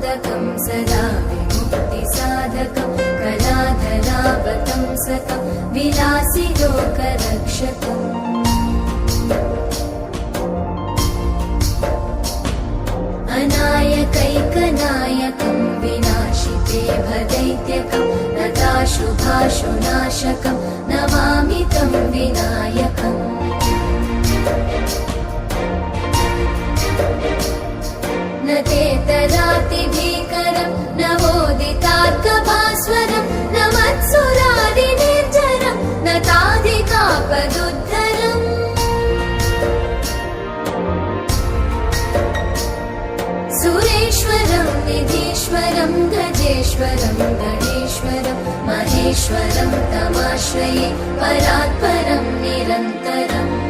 मोदकं सदा विमुक्तिसाधकं कलाधरावतंसकं विलासि लोकरक्षकम् अनायकैकनायकं विनाशिते भदैत्यकं नताशुभाशुनाशकं नमामि तं विनायकम् न तेतरातिभीकरं नवोदितार्कभास्वरं न मत्सुरादिनिर्झरं न ताधिकापदुद्धरम् सुरेश्वरं निधीश्वरं गजेश्वरं गणेश्वरं महेश्वरं तमाश्रये परात्परं निरन्तरम्